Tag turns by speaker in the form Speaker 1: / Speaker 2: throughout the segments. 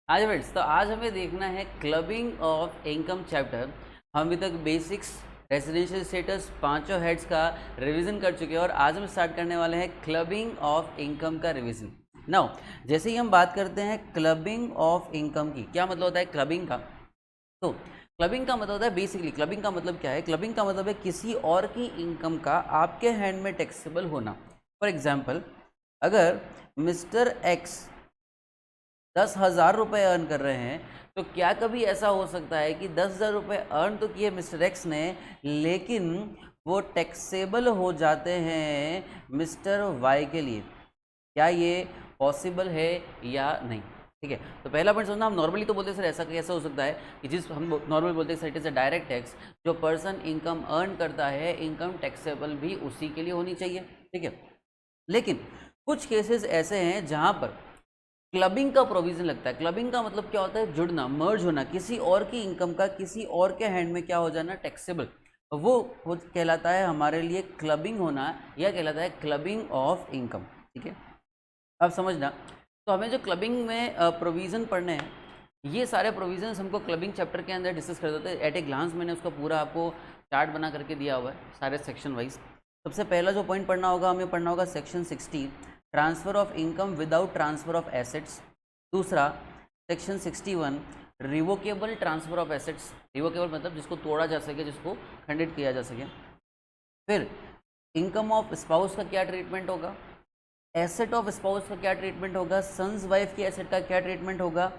Speaker 1: आज फ्रेंड्स, तो आज हमें देखना है क्लबिंग ऑफ इनकम चैप्टर। हम अभी तक बेसिक्स, रेजिडेंशियल स्टेटस, पांचों हेड्स का रिवीजन कर चुके हैं और आज हम स्टार्ट करने वाले हैं क्लबिंग ऑफ इनकम का रिवीजन। नाउ जैसे ही हम बात करते हैं क्लबिंग ऑफ इनकम की, क्या मतलब होता है क्लबिंग का? तो क्लबिंग का मतलब होता है बेसिकली, क्लबिंग का मतलब क्या है? क्लबिंग का मतलब है किसी और की इनकम का आपके हैंड में टैक्सेबल होना। फॉर एग्जाम्पल, अगर मिस्टर एक्स 10,000 रुपये अर्न कर रहे हैं, तो क्या कभी ऐसा हो सकता है कि 10,000 रुपये अर्न तो किए मिस्टर एक्स ने, लेकिन वो टैक्सेबल हो जाते हैं मिस्टर वाई के लिए? क्या ये पॉसिबल है या नहीं? ठीक है, तो पहला पॉइंट समझना। हम नॉर्मली तो बोलते हैं सर ऐसा कैसे हो सकता है कि जिस हम नॉर्मली बोलते हैं sir it is a direct tax. जो पर्सन इनकम अर्न करता है, इनकम टैक्सेबल भी उसी के लिए होनी चाहिए। ठीक है, लेकिन कुछ केसेस ऐसे हैं जहां पर क्लबिंग का प्रोविजन लगता है। क्लबिंग का मतलब क्या होता है? जुड़ना, मर्ज होना, किसी और की इनकम का किसी और के हैंड में क्या हो जाना? टैक्सेबल। वो कहलाता है हमारे लिए क्लबिंग होना, या कहलाता है क्लबिंग ऑफ इनकम। ठीक है, अब समझना। तो हमें जो क्लबिंग में प्रोविज़न पढ़ने हैं, ये सारे प्रोविजंस हमको क्लबिंग चैप्टर के अंदर डिस्कस कर देते हैं। एट ए ग्लांस मैंने उसका पूरा आपको चार्ट बना करके दिया हुआ है सारे सेक्शन वाइज। सबसे पहला जो पॉइंट पढ़ना होगा, हमें पढ़ना होगा section 60, transfer of income without transfer of assets. दूसरा section 61, revocable transfer of assets. Revocable मतलब जिसको तोड़ा जा सके, जिसको खंडित किया जा सके। फिर इनकम ऑफ स्पाउस का क्या ट्रीटमेंट होगा, एसेट ऑफ स्पाउस का क्या ट्रीटमेंट होगा, सन्स वाइफ की एसेट का क्या ट्रीटमेंट होगा,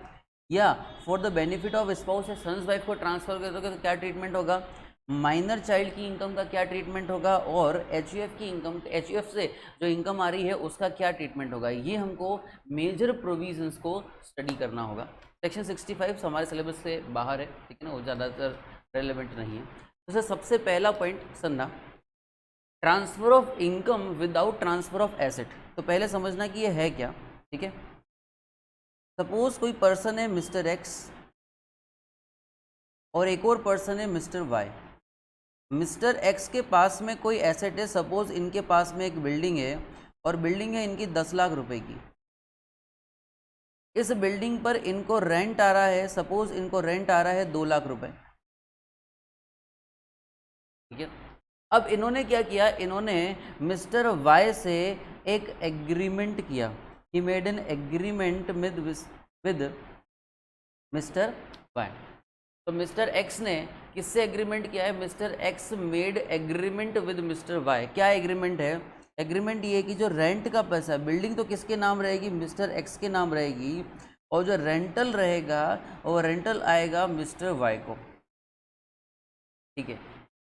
Speaker 1: या for the benefit of spouse या सन्स वाइफ को ट्रांसफर कर दोगे तो क्या ट्रीटमेंट होगा, माइनर चाइल्ड की इनकम का क्या ट्रीटमेंट होगा, और एचयूएफ की इनकम, एचयूएफ से जो इनकम आ रही है उसका क्या ट्रीटमेंट होगा। ये हमको मेजर प्रोविजंस को स्टडी करना होगा। सेक्शन 65 हमारे सिलेबस से बाहर है, ठीक है ना, वो ज़्यादातर रेलिवेंट नहीं है। तो सर सबसे पहला पॉइंट सुनना, transfer of income without transfer of asset. तो पहले समझना कि ये है क्या। ठीक है, सपोज कोई पर्सन है मिस्टर एक्स और एक और पर्सन है मिस्टर वाई। मिस्टर एक्स के पास में कोई एसेट है, सपोज इनके पास में एक बिल्डिंग है और बिल्डिंग है इनकी 10 लाख रुपए की। इस बिल्डिंग पर इनको रेंट आ रहा है, सपोज इनको रेंट आ रहा है 2 लाख रुपए। ठीक है, अब इन्होंने क्या किया, इन्होंने मिस्टर वाई से एक एग्रीमेंट किया। He made an agreement with mister Y. तो मिस्टर एक्स ने किससे एग्रीमेंट किया है? Mister X made agreement with mister Y. क्या एग्रीमेंट है? एग्रीमेंट ये है कि जो रेंट का पैसा है, बिल्डिंग तो किसके नाम रहेगी? मिस्टर एक्स के नाम रहेगी, और जो रेंटल रहेगा वो रेंटल आएगा मिस्टर वाई को। ठीक है,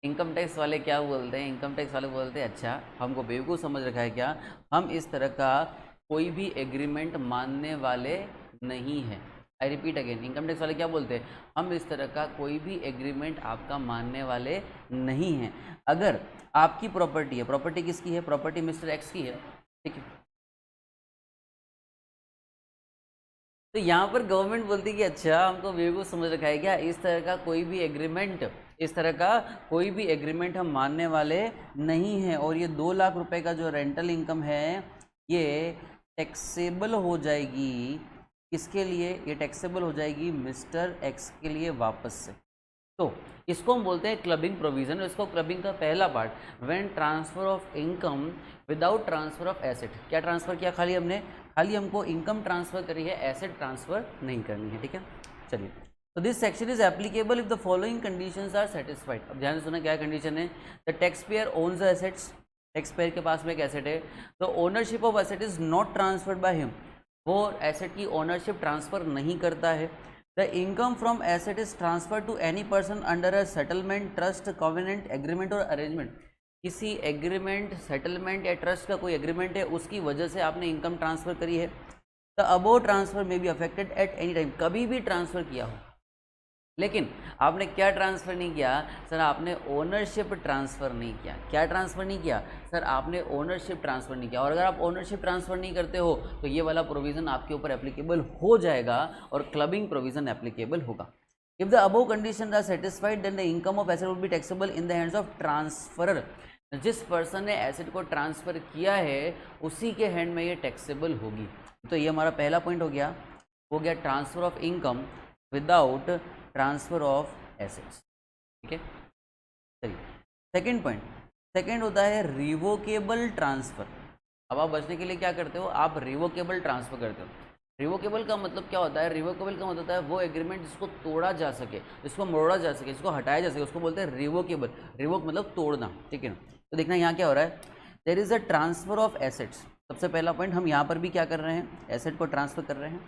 Speaker 1: इनकम टैक्स वाले क्या बोलते हैं? इनकम टैक्स वाले बोलते हैं अच्छा हमको बेवकूफ़ समझ रखा है क्या, हम इस तरह का कोई भी एग्रीमेंट मानने वाले नहीं हैं। I repeat again, income tax वाले क्या बोलते हैं? हम इस तरह का कोई भी एग्रीमेंट आपका मानने वाले नहीं हैं। अगर आपकी प्रॉपर्टी है, प्रॉपर्टी किसकी है? प्रॉपर्टी मिस्टर एक्स की है। ठीक है, तो यहाँ पर गवर्नमेंट बोलती है कि अच्छा हमको बेवकूफ़ समझ रखा है क्या, इस तरह का कोई भी एग्रीमेंट, इस तरह का कोई भी एग्रीमेंट हम मानने वाले नहीं हैं। और ये 2 लाख रुपए का जो रेंटल इनकम है ये टैक्सेबल हो जाएगी। किसके लिए ये टैक्सेबल हो जाएगी? मिस्टर एक्स के लिए वापस से। तो इसको हम बोलते हैं क्लबिंग प्रोविजन। इसको क्लबिंग का पहला part, when transfer of income without transfer of asset. क्या ट्रांसफर किया? खाली हमने, खाली हमको इनकम ट्रांसफर करी है, एसेट ट्रांसफर नहीं करनी है। ठीक है, चलिए। तो this section is applicable if the following conditions are satisfied. अब ध्यान से सुना, क्या कंडीशन है? The tax payer owns the assets. Tax payer के पास में एक एसेट है, तो ownership of asset is not transferred by him. वो एसेट की ओनरशिप ट्रांसफर नहीं करता है। The income from asset is transfer to any person under a settlement, trust, covenant, agreement और अरेंजमेंट। किसी एग्रीमेंट, सेटलमेंट या ट्रस्ट का कोई एग्रीमेंट है, उसकी वजह से आपने इनकम ट्रांसफर करी है। द अबोव ट्रांसफर में be affected at any time. कभी भी ट्रांसफर किया हो, लेकिन आपने क्या ट्रांसफ़र नहीं किया? सर आपने ओनरशिप ट्रांसफ़र नहीं किया। क्या ट्रांसफ़र नहीं किया? सर आपने ओनरशिप ट्रांसफ़र नहीं किया। और अगर आप ओनरशिप ट्रांसफ़र नहीं करते हो तो ये वाला प्रोविज़न आपके ऊपर एप्लीकेबल हो जाएगा और क्लबिंग प्रोविज़न एप्लीकेबल होगा। If the above condition are satisfied then the income of asset will be taxable in the hands of transferor. जिस पर्सन ने एसेट को ट्रांसफ़र किया है उसी के हैंड में ये टैक्सेबल होगी। तो ये हमारा पहला पॉइंट हो गया। हो गया transfer of income without transfer of assets. ठीक है, चलिए सेकेंड पॉइंट, सेकेंड होता है रिवोकेबल ट्रांसफर। अब आप बचने के लिए क्या करते हो, आप रिवोकेबल ट्रांसफर करते हो। रिवोकेबल का मतलब क्या होता है, रिवोकेबल का मतलब होता है वो एग्रीमेंट जिसको तोड़ा जा सके, जिसको मोड़ा जा सके, जिसको हटाया जा सके, उसको बोलते हैं रिवोकेबल। रिवोक मतलब तोड़ना। ठीक है ना, तो देखना यहाँ क्या हो रहा है, there is a transfer of assets. सबसे पहला पॉइंट, हम यहाँ पर भी क्या कर रहे हैं, एसेट को ट्रांसफर कर रहे हैं,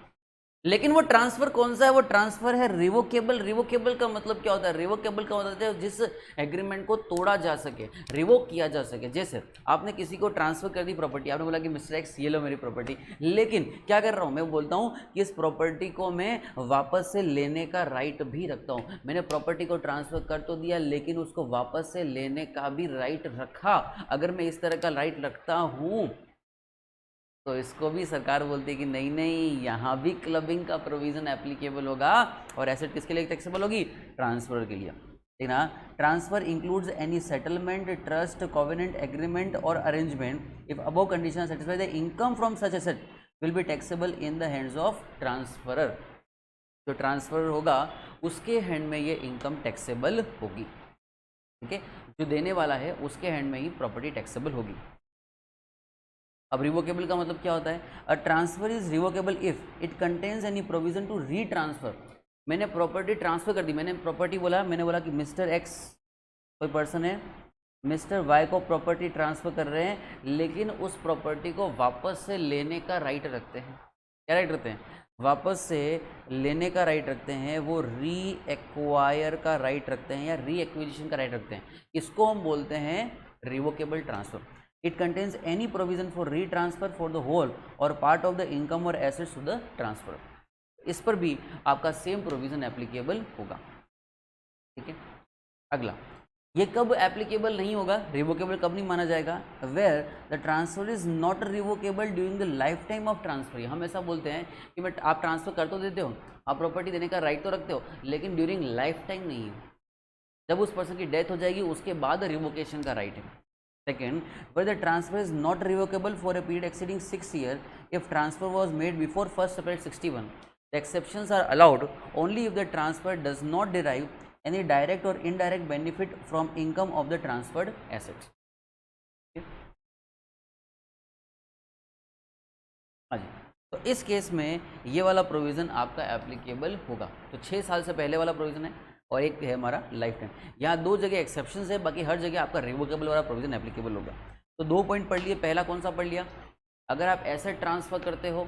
Speaker 1: लेकिन वो ट्रांसफर कौन सा है, वो ट्रांसफर है रिवोकेबल। रिवोकेबल का मतलब क्या होता है, रिवोकेबल का मतलब है जिस एग्रीमेंट को तोड़ा जा सके, रिवोक किया जा सके। जैसे आपने किसी को ट्रांसफर कर दी प्रॉपर्टी, आपने बोला कि मिस्टर एक्स ये लो मेरी प्रॉपर्टी, लेकिन क्या कर रहा हूँ मैं, बोलता हूँ कि इस प्रॉपर्टी को मैं वापस से लेने का राइट भी रखता हूँ। मैंने प्रॉपर्टी को ट्रांसफर कर तो दिया, लेकिन उसको वापस से लेने का भी राइट रखा। अगर मैं इस तरह का राइट रखता हूँ तो इसको भी सरकार बोलती है कि नहीं नहीं, यहाँ भी क्लबिंग का प्रोविजन एप्लीकेबल होगा, और एसेट किसके लिए टैक्सेबल होगी, ट्रांसफर के लिए। ठीक ना, transfer includes any settlement, trust, covenant, agreement और arrangement if above condition satisfy, the income from such asset will be taxable in the hands of transferor. जो ट्रांसफर होगा उसके हैंड में ये इनकम टैक्सेबल होगी। ठीक है, जो देने वाला है उसके हैंड में ही प्रॉपर्टी टैक्सेबल होगी। अब रिवोकेबल का मतलब क्या होता है, a transfer is revocable if it contains any provision to retransfer. मैंने प्रॉपर्टी ट्रांसफर कर दी, मैंने प्रॉपर्टी बोला, मैंने बोला कि मिस्टर एक्स कोई पर्सन है, मिस्टर वाई को प्रॉपर्टी ट्रांसफर कर रहे हैं, लेकिन उस प्रॉपर्टी को वापस से लेने का राइट रखते हैं। क्या राइट रखते हैं, वापस से लेने का राइट रखते हैं, वो री एक्वायर का राइट रखते हैं या री एक्विजिशन का राइट रखते हैं। इसको हम बोलते हैं revocable transfer. It contains any provision for retransfer for the whole or part of the income or assets to the transfer। इस पर भी आपका सेम प्रोविजन एप्लीकेबल होगा। ठीक है, अगला, ये कब एप्लीकेबल नहीं होगा, रिवोकेबल कब नहीं माना जाएगा, where the transfer is not revocable during the life time of transfer. हम ऐसा बोलते हैं कि मैं आप ट्रांसफर कर तो देते हो, आप प्रॉपर्टी देने का राइट तो रखते हो, लेकिन ड्यूरिंग लाइफ टाइम नहीं है। जब उस पर्सन की डेथ हो जाएगी उसके बाद रिवोकेशन का राइट है। Second, where the transfer is not revocable for a period exceeding 6 years if transfer was made before 1st April 61. The exceptions are allowed only if the transfer does not derive any direct or indirect benefit from income of the transferred assets. हाँ जी, तो इस case में ये वाला provision आपका applicable होगा। तो 6 साल से पहले वाला प्रोविज़न है और एक है हमारा लाइफ टाइम। यहाँ 2 जगह एक्सेप्शंस है, बाकी हर जगह आपका रिवोकेबल वाला प्रोविजन एप्लीकेबल होगा। तो 2 पॉइंट पढ़ लिए, पहला कौन सा पढ़ लिया, अगर आप एसेट ट्रांसफर करते हो,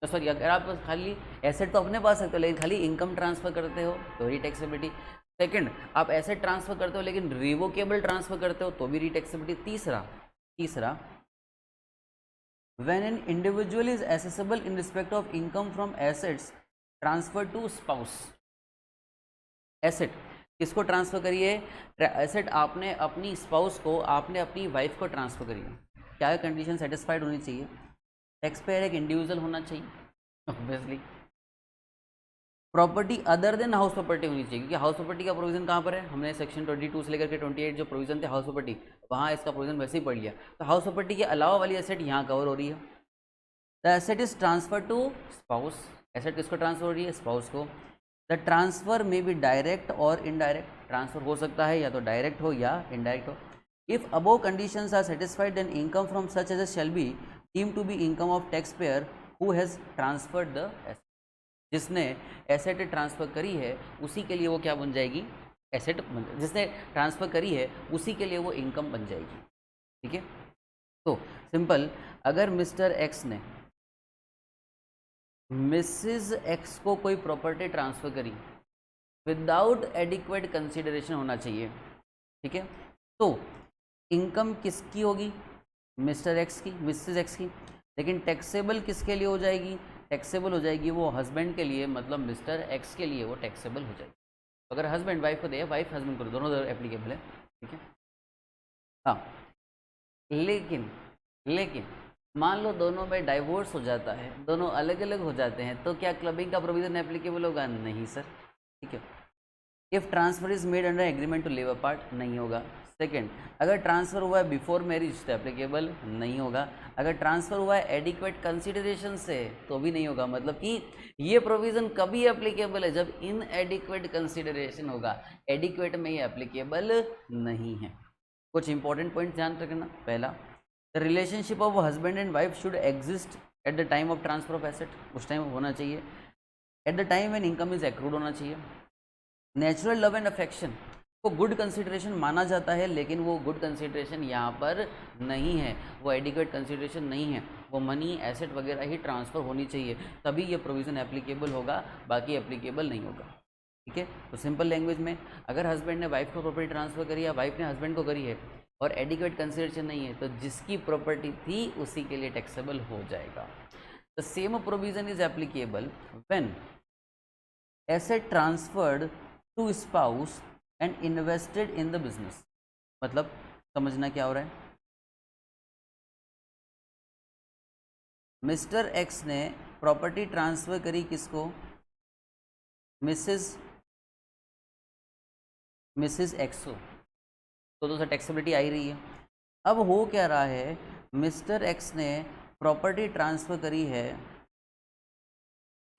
Speaker 1: सॉरी अगर आप खाली एसेट तो अपने पास रखते हो लेकिन खाली इनकम ट्रांसफर करते हो तो रीटैक्सेबिलिटी। सेकंड, आप एसेट ट्रांसफर करते हो लेकिन रिवोकेबल ट्रांसफर करते हो तो भी रीटैक्सेबिलिटी। तीसरा when an individual is assessable in respect of income from assets transfer to spouse. Asset किसको ट्रांसफर करिए, एसेट आपने अपनी स्पाउस को, आपने अपनी वाइफ को ट्रांसफर करिए। क्या कंडीशन सेटिस्फाइड होनी चाहिए, टैक्स पेयर एक इंडिविजुअल होना चाहिए obviously, property other than house property होनी चाहिए, क्योंकि हाउस प्रॉपर्टी का प्रोविजन कहाँ पर है, हमने सेक्शन 22 से लेकर के 28 जो प्रोविजन थे हाउस प्रॉपर्टी, वहाँ इसका प्रोविजन वैसे ही पढ़ लिया। तो हाउस प्रॉपर्टी के अलावा वाली एसेट यहाँ कवर हो रही है। The asset is transfer to spouse, asset किसको ट्रांसफर हो रही है, स्पाउस को। द ट्रांसफर में भी डायरेक्ट और इनडायरेक्ट, ट्रांसफर हो सकता है या तो डायरेक्ट हो या इनडायरेक्ट हो। If above conditions are satisfied then income from such asset shall be deemed to be income of tax payer who has transferred the asset. जिसने एसेट ट्रांसफर करी है उसी के लिए वो क्या बन जाएगी, एसेट, जिसने ट्रांसफर करी है उसी के लिए वो इनकम बन जाएगी। ठीक है, तो सिंपल, अगर मिस्टर एक्स ने मिसेस एक्स को कोई प्रॉपर्टी ट्रांसफर करी विदाउट एडिक्वेट कंसिडरेशन होना चाहिए, ठीक है, तो इनकम किसकी होगी, मिस्टर एक्स की, मिसेस एक्स की, लेकिन टैक्सेबल किसके लिए हो जाएगी, टैक्सेबल हो जाएगी वो हस्बैंड के लिए, मतलब मिस्टर एक्स के लिए वो टैक्सेबल हो जाएगी। अगर हस्बैंड वाइफ को दे, वाइफ हस्बैंड को दे, दोनों एप्लीकेबल है। ठीक है, हाँ, लेकिन मान लो दोनों में डाइवोर्स हो जाता है, दोनों अलग अलग हो जाते हैं, तो क्या क्लबिंग का प्रोविजन एप्लीकेबल होगा, नहीं सर। ठीक है, if transfer is made under agreement to live apart, नहीं होगा। सेकंड, अगर ट्रांसफ़र हुआ है बिफोर मैरिज तो एप्लीकेबल नहीं होगा। अगर ट्रांसफ़र हुआ है एडिक्वेट कंसिडरेशन से तो भी नहीं होगा। मतलब कि ये प्रोविज़न कभी एप्लीकेबल है जब इन एडिक्वेट कंसिडरेशन होगा, एडिक्वेट में ये एप्लीकेबल नहीं है। कुछ इंपॉर्टेंट पॉइंट ध्यान रखना। पहला, the relationship of husband and wife should exist at the time of transfer of asset, उस टाइम होना चाहिए। At the time when income is accrued होना चाहिए। नेचुरल लव एंड अफेक्शन को गुड कंसिडरेशन माना जाता है, लेकिन वो गुड कंसिडरेशन यहाँ पर नहीं है, वो एडिक्वेट कंसिडरेशन नहीं है, वो मनी एसेट वगैरह ही ट्रांसफ़र होनी चाहिए, तभी ये प्रोविज़न एप्लीकेबल होगा, बाकी एप्लीकेबल नहीं होगा। ठीक है, तो सिंपल लैंग्वेज में अगर हस्बैंड ने वाइफ को प्रॉपर्टी ट्रांसफ़र करी या वाइफ ने हस्बैंड को करी है और एडिक्वेट कंसिडरेशन नहीं है, तो जिसकी प्रॉपर्टी थी उसी के लिए टैक्सेबल हो जाएगा। The same provision is applicable when asset transferred to spouse and invested in the business. मतलब समझना क्या हो रहा है, मिस्टर एक्स ने प्रॉपर्टी ट्रांसफर करी किसको, मिसेस एक्स को, तो टैक्सेबिलिटी आ ही रही है। अब हो क्या रहा है, मिस्टर एक्स ने प्रॉपर्टी ट्रांसफर करी है,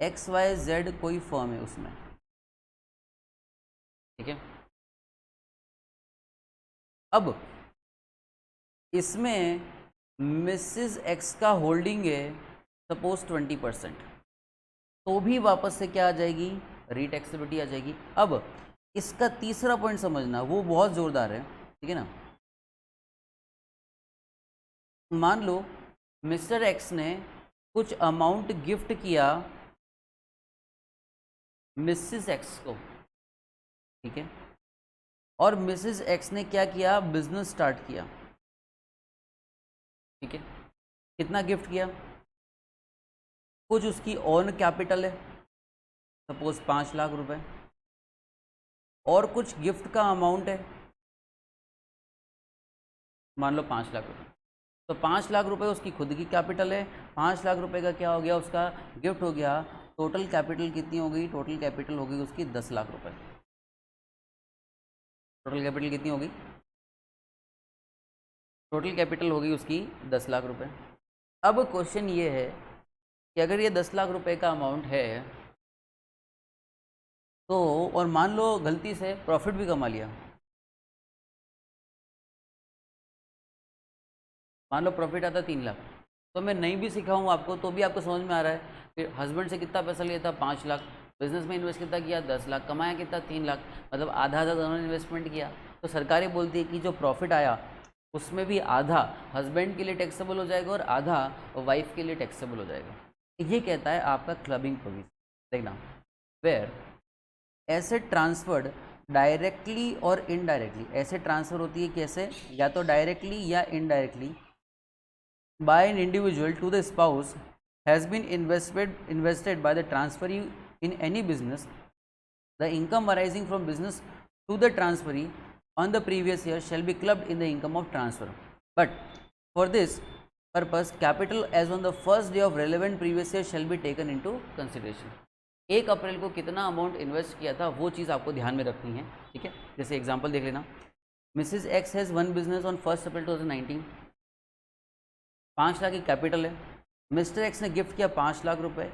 Speaker 1: XYZ कोई फर्म है उसमें, ठीक है। अब इसमें मिसेस एक्स का होल्डिंग है सपोज 20%, तो भी वापस से क्या आ जाएगी, रीटैक्सेबिलिटी आ जाएगी। अब इसका तीसरा पॉइंट समझना, वो बहुत जोरदार है, ठीक है ना। मान लो मिस्टर एक्स ने कुछ अमाउंट गिफ्ट किया मिसेस एक्स को, ठीक है, और मिसेस एक्स ने क्या किया, बिजनेस स्टार्ट किया, ठीक है। कितना गिफ्ट किया, कुछ उसकी ओन कैपिटल है सपोज 5 लाख रुपए, और कुछ गिफ्ट का अमाउंट है मान लो 5 लाख रुपए, तो 5 लाख रुपए उसकी खुद की कैपिटल है, 5 लाख रुपए का क्या हो गया, उसका गिफ्ट हो गया। टोटल कैपिटल कितनी हो गई, टोटल कैपिटल हो गई उसकी 10 लाख रुपए। टोटल कैपिटल कितनी होगी, टोटल कैपिटल होगी उसकी 10 लाख रुपए। अब क्वेश्चन ये है कि अगर ये 10 लाख रुपए का अमाउंट है तो, और मान लो गलती से प्रॉफिट भी कमा लिया, मान लो प्रॉफिट आता 3 लाख, तो मैं नहीं भी सिखाऊँ आपको तो भी आपको समझ में आ रहा है कि हस्बैंड से कितना पैसा लिया था 5 लाख, बिजनेस में इन्वेस्ट कितना किया 10 लाख, कमाया कितना 3 लाख, मतलब आधा आधा दोनों ने इन्वेस्टमेंट किया। तो सरकारें बोलती है कि जो प्रॉफिट आया उसमें भी आधा हस्बैंड के लिए टैक्सेबल हो जाएगा और आधा वाइफ के लिए टैक्सेबल हो जाएगा। ये कहता है आपका क्लबिंग प्रोविजन। देखना, वेयर एसेट ट्रांसफर्ड डायरेक्टली और इनडायरेक्टली, एसेट ट्रांसफर होती है कैसे, या तो डायरेक्टली या indirectly, by an individual to the spouse has been invested by the transferee in any business. The income arising from business to the transferee on the previous year shall be clubbed in the income of transfer. But for this purpose, capital as on the first day of relevant previous year shall be taken into consideration. 1 अप्रैल को कितना amount invest किया था वो चीज़ आपको ध्यान में रखनी है, ठीक है। जैसे एग्जांपल देख लेना, Mrs X has one business on 1 April 2019, 5 lakh की कैपिटल है, मिस्टर एक्स ने गिफ्ट किया 5 लाख रुपए,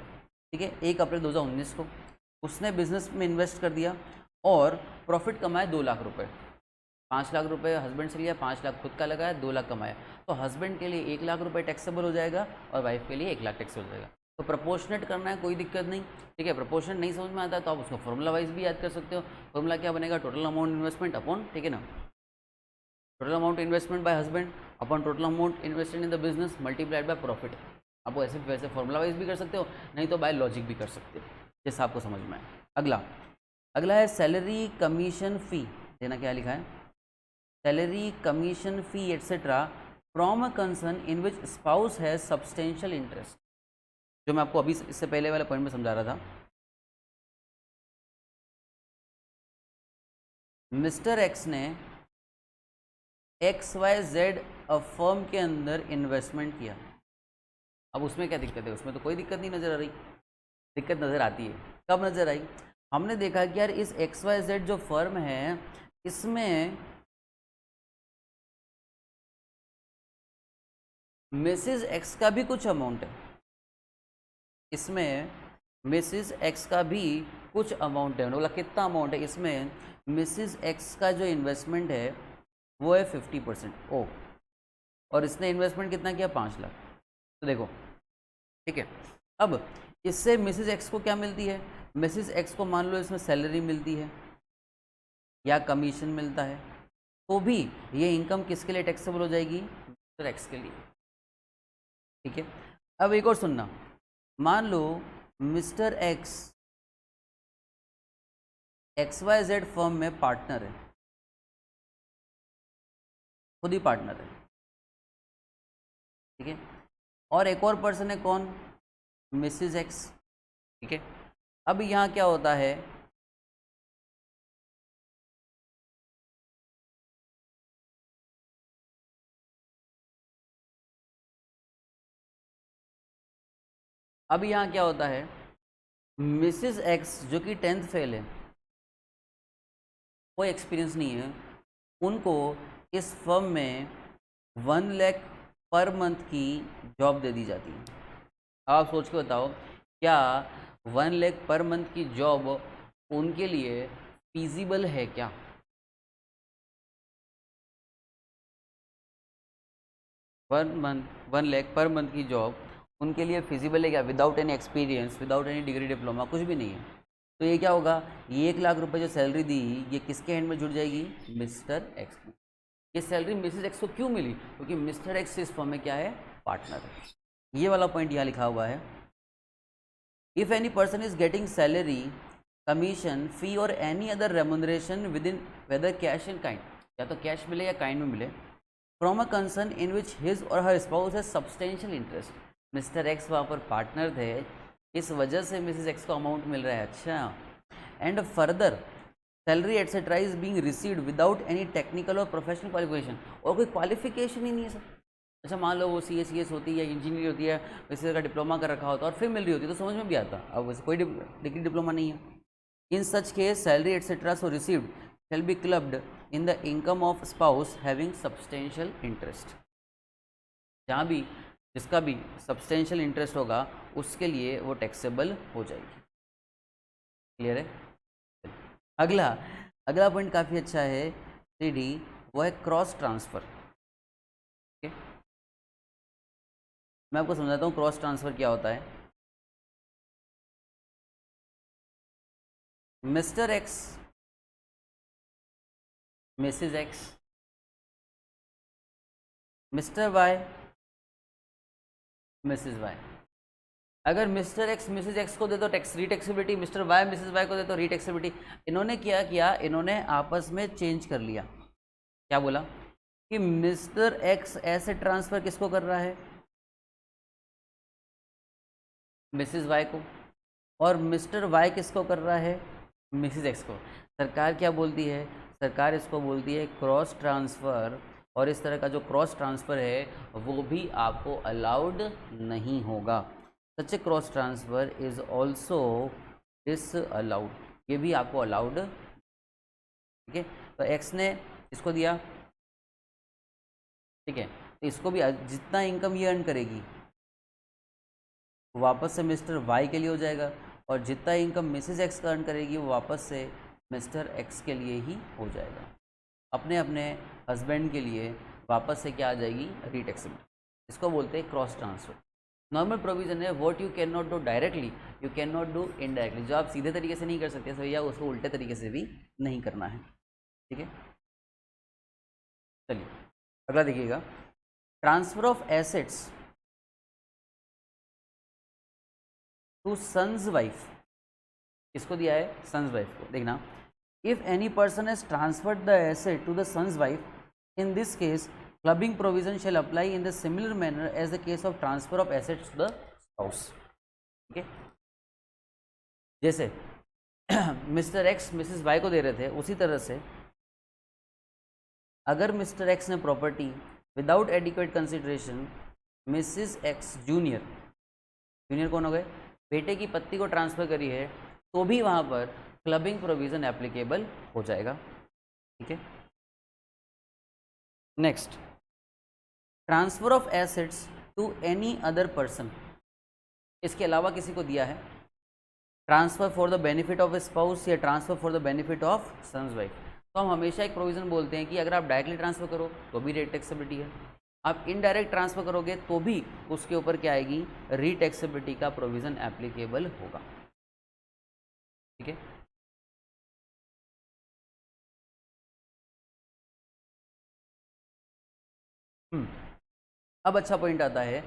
Speaker 1: ठीक है, 1 अप्रैल 2019 को, उसने बिजनेस में इन्वेस्ट कर दिया और प्रॉफिट कमाया 2 लाख रुपए। 5 लाख रुपए हस्बैंड से लिया, 5 लाख खुद का लगाया, 2 लाख कमाया, तो हस्बैंड के लिए 1 लाख रुपए टैक्सेबल हो जाएगा और वाइफ के लिए 1 लाख टैक्सेबल हो जाएगा। तो प्रोपोर्शनेट करना है, कोई दिक्कत नहीं, ठीक है। प्रोपोर्शनेट नहीं समझ में आता तो आप उसको फॉर्मूला वाइज भी याद कर सकते हो। फॉर्मूला क्या बनेगा, टोटल अमाउंट इन्वेस्टमेंट अपॉन, ठीक है ना, total amount investment by husband upon total amount invested in the business multiplied by profit. आप ऐसे वैसे फॉर्मूला वाइज भी कर सकते हो, नहीं तो बाय लॉजिक भी कर सकते हो, जैसा आपको समझ में आए। अगला है सैलरी कमीशन फ़ी। देना क्या लिखा है, salary commission fee etcetera from a concern in which spouse has substantial interest, जो मैं आपको अभी इससे पहले वाले पॉइंट में समझा रहा था। मिस्टर एक्स ने XYZ फर्म के अंदर इन्वेस्टमेंट किया, अब उसमें क्या दिक्कत है, उसमें तो कोई दिक्कत नहीं नज़र आ रही। दिक्कत नज़र आती है, कब नज़र आई, हमने देखा कि यार इस XYZ जो फर्म है इसमें मिसिज एक्स का भी कुछ अमाउंट है, इसमें मिसिज एक्स का भी कुछ अमाउंट है। बोला कितना अमाउंट है? इसमें मिसिज एक्स का जो इन्वेस्टमेंट है वो है 50%। ओ, और इसने इन्वेस्टमेंट कितना किया? 5 लाख। तो देखो, ठीक है, अब इससे मिसिज एक्स को क्या मिलती है? मिसिज एक्स को मान लो इसमें सैलरी मिलती है या कमीशन मिलता है, तो भी ये इनकम किसके लिए टैक्सेबल हो जाएगी? मिस्टर एक्स के लिए। ठीक है, अब एक और सुनना, मान लो मिस्टर एक्स XYZ फर्म में पार्टनर है, खुद ही पार्टनर है, ठीक है, और एक और पर्सन है, कौन? Mrs x. ठीक है, अब यहाँ क्या होता है, अब यहाँ क्या होता है, मिसिज एक्स जो कि 10th फेल है, कोई एक्सपीरियंस नहीं है, उनको इस फर्म में 1 लाख पर मंथ की जॉब दे दी जाती है। आप सोच के बताओ, क्या 1 लाख पर मंथ की जॉब उनके लिए फीजिबल है क्या? वन लाख पर मंथ की जॉब उनके लिए फिजिबल है क्या? Without any experience, without any degree diploma, कुछ भी नहीं है। तो ये क्या होगा, ये 1 लाख रुपए जो सैलरी दी, ये किसके हैंड में जुड़ जाएगी? मिस्टर एक्स में। ये सैलरी मिसेज एक्स को क्यों मिली? क्योंकि मिस्टर एक्स इस फर्म में क्या है? पार्टनर है। ये वाला पॉइंट यहाँ लिखा हुआ है, if any person is getting salary, commission, fee or any other remuneration within whether cash in kind, या तो कैश मिले या काइंड में मिले, from a concern in which his or her spouse है सब्सटेंशियल इंटरेस्ट। मिस्टर एक्स वहाँ पर partner थे, इस वजह से मिसेज एक्स को अमाउंट मिल रहा है। अच्छा, and further salary etcetera is being received without any technical और प्रोफेशनल क्वालिफिकेशन, और कोई क्वालिफिकेशन ही नहीं है सर। अच्छा, मान लो वो CS होती है, इंजीनियर होती है, इसी तरह का डिप्लोमा कर रखा होता है और फिर मिल रही होती है, तो समझ में भी आता। अब वैसे कोई डिग्री डिप्लोमा नहीं है। In such case salary etcetera so received shall be clubbed in the income of spouse having substantial interest। जहाँ भी जिसका भी सब्सटेंशियल इंटरेस्ट होगा उसके लिए वो टैक्सेबल हो जाएगी। क्लियर है? अगला पॉइंट काफ़ी अच्छा है, 3D, वो है क्रॉस ट्रांसफ़र। ठीक है, मैं आपको समझाता हूँ क्रॉस ट्रांसफ़र क्या होता है। Mister X, Mrs X, mister Y, Mrs Y. अगर मिस्टर एक्स मिसेज एक्स को दे दो retaxability, mister Y Mrs Y को दे दो रीटैक्सेबिलिटी। इन्होंने क्या किया, इन्होंने आपस में चेंज कर लिया। क्या बोला कि मिस्टर एक्स एसेट ट्रांसफर किसको कर रहा है? मिसेज वाई को। और मिस्टर वाई किसको कर रहा है? मिसेज एक्स को। सरकार क्या बोलती है? सरकार इसको बोलती है क्रॉस ट्रांसफ़र, और इस तरह का जो क्रॉस ट्रांसफ़र है वो भी आपको अलाउड नहीं होगा। Such a cross transfer is also disallowed, ये भी आपको अलाउड। ठीक है, तो एक्स ने इसको दिया, ठीक है, तो इसको भी जितना इनकम ये अर्न करेगी वापस से मिस्टर वाई के लिए हो जाएगा, और जितना इनकम मिसेज एक्स का अर्न करेगी वो वापस से मिस्टर एक्स के लिए ही हो जाएगा। अपने अपने हस्बैंड के लिए वापस से क्या आ जाएगी? रीटैक्सेबिलिटी। इसको बोलते हैं क्रॉस ट्रांसफर। नॉर्मल प्रोविजन है, what you can not do directly you can not do indirectly. जो आप सीधे तरीके से नहीं कर सकते भैया, उसको उल्टे तरीके से भी नहीं करना है। ठीक है, चलिए अगला देखिएगा, transfer of assets to son's wife. किसको दिया है? सन्स वाइफ को। देखना, if any person has transferred the asset to the son's wife, in this case clubbing provision shall apply in the similar manner as the case of transfer of assets to the spouse. ठीक है, जैसे mister x Mrs Y को दे रहे थे, उसी तरह से अगर मिस्टर एक्स ने property without adequate consideration Mrs x junior, junior कौन हो गए? बेटे की पत्नी को ट्रांसफ़र करी है, तो भी वहाँ पर क्लबिंग प्रोविजन एप्लीकेबल हो जाएगा। ठीक है, next, transfer of assets to any other person, इसके अलावा किसी को दिया है, transfer for the benefit of a spouse या transfer for the benefit of son's wife. तो हम हमेशा एक प्रोविजन बोलते हैं कि अगर आप डायरेक्टली ट्रांसफर करो तो भी रीटैक्सेबिलिटी है, आप इनडायरेक्ट ट्रांसफर करोगे तो भी उसके ऊपर क्या आएगी, रीटैक्सेबिलिटी का प्रोविजन एप्लीकेबल होगा। ठीक है, अब अच्छा पॉइंट आता है,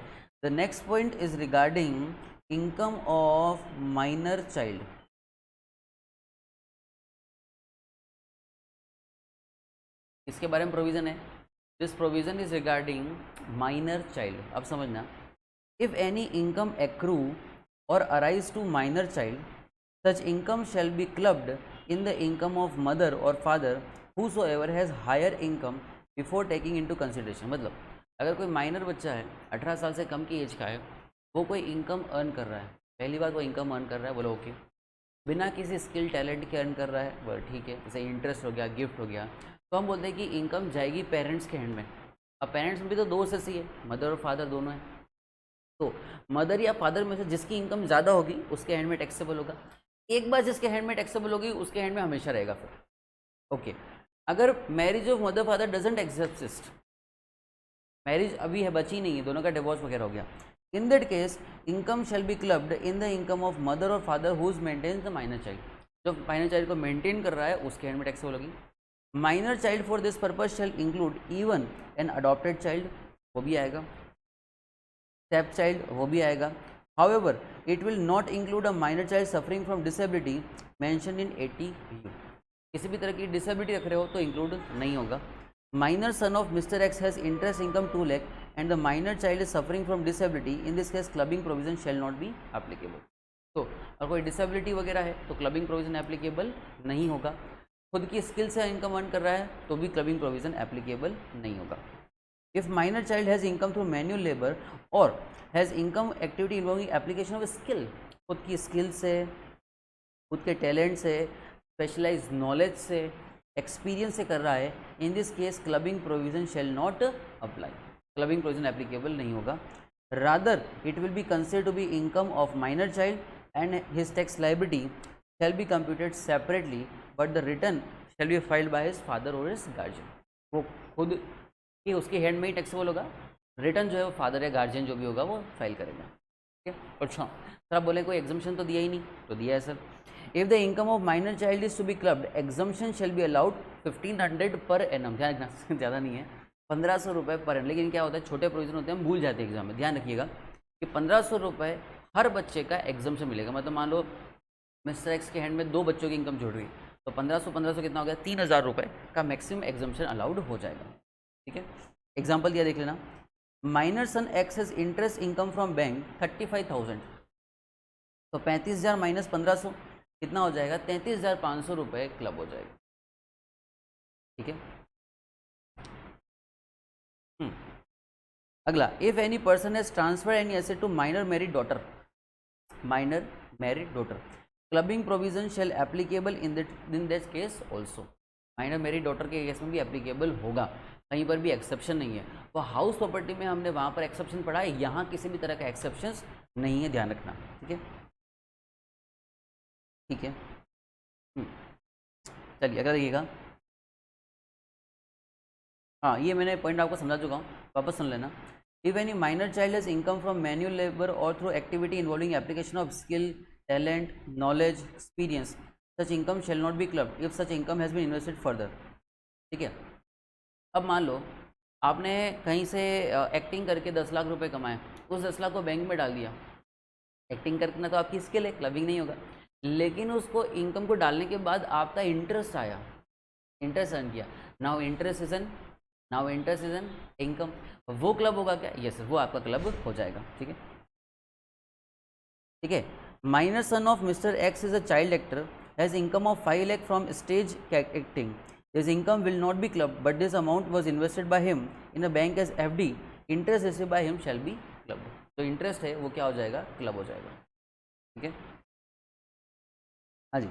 Speaker 1: the next point is regarding income of minor child. इसके बारे में प्रोविजन है, this provision is regarding minor child. अब समझना, if any income accrue or arise to minor child, such income shall be clubbed in the income of mother or father whosoever has higher income before taking into consideration. मतलब अगर कोई minor बच्चा है, 18 साल से कम की एज का है, वो कोई इनकम अर्न कर रहा है, पहली बात वो इनकम अर्न कर रहा है, बोलो ओके, बिना किसी स्किल टैलेंट के अर्न कर रहा है, बोलो ठीक है, जैसे इंटरेस्ट हो गया, गिफ्ट हो गया, तो हम बोलते हैं कि इनकम जाएगी पेरेंट्स के हैंड में। अब पेरेंट्स में भी तो दो ससी है, मदर और फादर दोनों हैं, तो मदर या फादर में से जिसकी इनकम ज़्यादा होगी उसके हैंड में टैक्सेबल होगा। एक बार जिसके हैंड में टैक्सेबल होगी उसके हैंड में हमेशा रहेगा फिर। ओके, अगर marriage of mother father doesn't exist, marriage अभी है, बची नहीं है, दोनों का डिवोर्स वगैरह हो गया, in that case income shall be clubbed in the income of mother or father whose maintains the minor child. जो माइनर चाइल्ड को मेंटेन कर रहा है उसके हैंड में टैक्सेबल होगी। Minor child for this purpose shall include even an adopted child, वो भी आएगा, स्टेप चाइल्ड, वो भी आएगा। However it will not include a minor child suffering from disability mention in 80U। किसी भी तरह की डिसेबिलिटी रख रहे हो तो इंक्लूड नहीं होगा। Minor son of mister x has interest income 2 lakh and the minor child is suffering from disability, in this case clubbing provision shall not be applicable. तो अगर कोई डिसेबिलिटी वगैरह है तो क्लबिंग प्रोविजन एप्लीकेबल नहीं होगा। खुद की स्किल से इनकम अर्न कर रहा है तो भी क्लबिंग प्रोविजन एप्लीकेबल नहीं होगा। If minor child has income through manual labour or has income activity involving application of skill, खुद की स्किल से, खुद के टैलेंट से, स्पेशलाइज नॉलेज से, एक्सपीरियंस से कर रहा है, in this case clubbing provision shall not apply, clubbing provision applicable नहीं होगा। Rather it will be considered to be income of minor child and his tax liability shall be computed separately but the return shall be filed by his father और his guardian. वो खुद कि उसके hand में ही taxable होगा, return जो है वो फादर या गार्जियन जो भी होगा वो फाइल करेगा। ठीक है, अच्छा सर आप बोले कोई एग्जम्पशन तो दिया ही नहीं, तो दिया है sir, if the income of minor child is to be clubbed exemption shall be allowed 1500 per annum. ध्यान रखना ज़्यादा नहीं है, 1500 रुपये पर एनम। लेकिन क्या होता है, छोटे प्रोविजन होते हैं, हम भूल जाते हैं एग्जाम में, ध्यान रखिएगा कि 1500 रुपये हर बच्चे का एग्जम्पशन मिलेगा। मतलब मान लो मिस्टर एक्स के हैंड में 2 बच्चों की इनकम जुड़ रही, तो 1500 कितना हो गया, 3000 रुपये का मैक्सिमम एग्जम्पशन अलाउड हो जाएगा। ठीक है, एग्जाम्पल दिया देख लेना, minor son X has interest income from bank 35,000, तो 35,000 माइनस 1500 कितना हो जाएगा, 33,500 रुपये क्लब हो जाएगा। ठीक है, अगला, if any person has transfer any asset to minor married daughter, minor married daughter, clubbing provision shall applicable in that case also. Minor married daughter के केस में भी एप्लीकेबल होगा, कहीं पर भी एक्सेप्शन नहीं है। वो हाउस प्रॉपर्टी में हमने वहाँ पर एक्सेप्शन पढ़ा है, यहाँ किसी भी तरह का एक्सेप्शन नहीं है, ध्यान रखना। ठीक है, ठीक है, चलिए अगर देखिएगा, हाँ ये मैंने पॉइंट आपको समझा चुका हूँ, वापस सुन लेना। If any minor child has income from manual labour or through activity involving application of skill, talent, knowledge, experience, such income shall not be clubbed if such income has been invested further. ठीक है, अब मान लो आपने कहीं से acting करके 10 लाख रुपए कमाए, उस 10 लाख को बैंक में डाल दिया, एक्टिंग करना तो आपकी स्किल है, क्लबिंग नहीं होगा। लेकिन उसको इनकम को डालने के बाद आपका इंटरेस्ट आया, इंटरेस्ट अर्न किया, now interest is an income, वो क्लब होगा क्या, यस वो आपका क्लब हो जाएगा। ठीक है, ठीक है, minor son of mister x is a child actor has income of 5 lakh from stage acting, his income will not be clubbed but this amount was invested by him in a bank as FD, interest received by him shall be clubbed। तो interest है वो क्या हो जाएगा, club हो जाएगा। ठीक है, हाँ जी,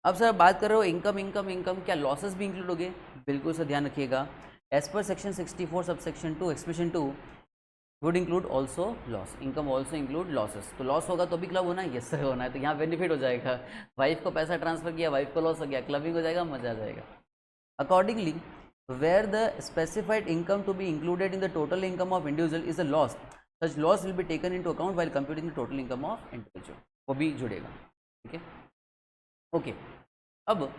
Speaker 1: अब सर बात कर रहे हो इनकम इनकम इनकम, क्या लॉसेस भी इंक्लूड हो गए? बिल्कुल सर, ध्यान रखिएगा। As per section 64 sub section 2 expression 2 would include also loss, income also include losses. तो लॉस होगा तो भी क्लब होना है, यस सर होना है, तो यहाँ बेनिफिट हो जाएगा। वाइफ को पैसा ट्रांसफर किया, वाइफ को लॉस हो गया, क्लबिंग हो जाएगा, मजा आ जाएगा। Accordingly where the specified income to be included in the total income of individual is a loss, such loss will be taken into account while computing the total income of individual, वो भी जुड़ेगा। ठीक है, okay. अब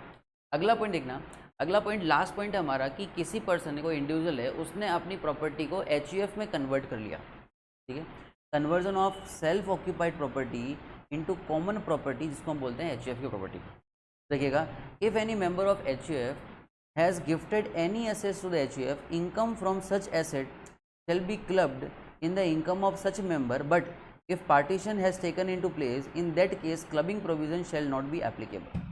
Speaker 1: अगला point देखना, अगला point last point है हमारा कि किसी पर्सन ने, कोई इंडिविजुअल है, उसने अपनी प्रॉपर्टी को एचयूएफ में कन्वर्ट कर लिया। ठीक है, conversion of self occupied property into common property, जिसको हम बोलते हैं एचयूएफ की प्रॉपर्टी। देखिएगा, if any member of HUF has gifted any assets to the HUF, income from such asset shall be clubbed in the income of such member, but if partition has taken into place, in that case clubbing provision shall not be applicable.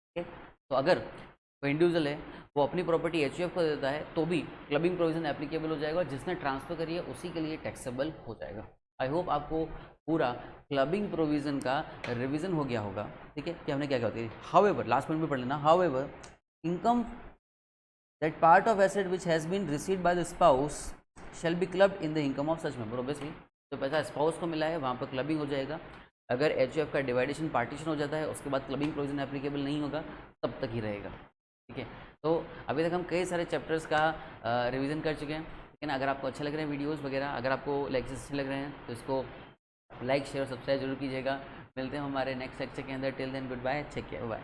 Speaker 1: Okay? तो अगर कोई individual है वो अपनी property HUF को देता है तो भी क्लबिंग प्रोविजन एप्लीकेबल हो जाएगा, और जिसने ट्रांसफर करी है उसी के लिए टैक्सेबल हो जाएगा। आई होप आपको पूरा क्लबिंग प्रोविजन का रिवीजन हो गया होगा। ठीक है, कि हमने क्या क्या होती है। हाउएवर, लास्ट पॉइंट भी पढ़ लेना, however income that part of asset which has been received by the spouse shall be clubbed in the income of such member। obviously जो पैसा स्पाउस को मिला है वहाँ पर क्लबिंग हो जाएगा। अगर एचयूएफ का डिवाइडेशन पार्टीशन हो जाता है उसके बाद क्लबिंग प्रोविजन एप्लीकेबल नहीं होगा, तब तक ही रहेगा। ठीक है, तो अभी तक हम कई सारे चैप्टर्स का रिवीजन कर चुके हैं। लेकिन अगर आपको अच्छे लग रहे हैं वीडियोज़ वगैरह, अगर आपको लेक्चर्स अच्छे लग रहे हैं तो इसको लाइक शेयर सब्सक्राइब जरूर कीजिएगा। मिलते हैं हमारे नेक्स्ट लेक्चर के अंदर। Till then good bye, take care, bye.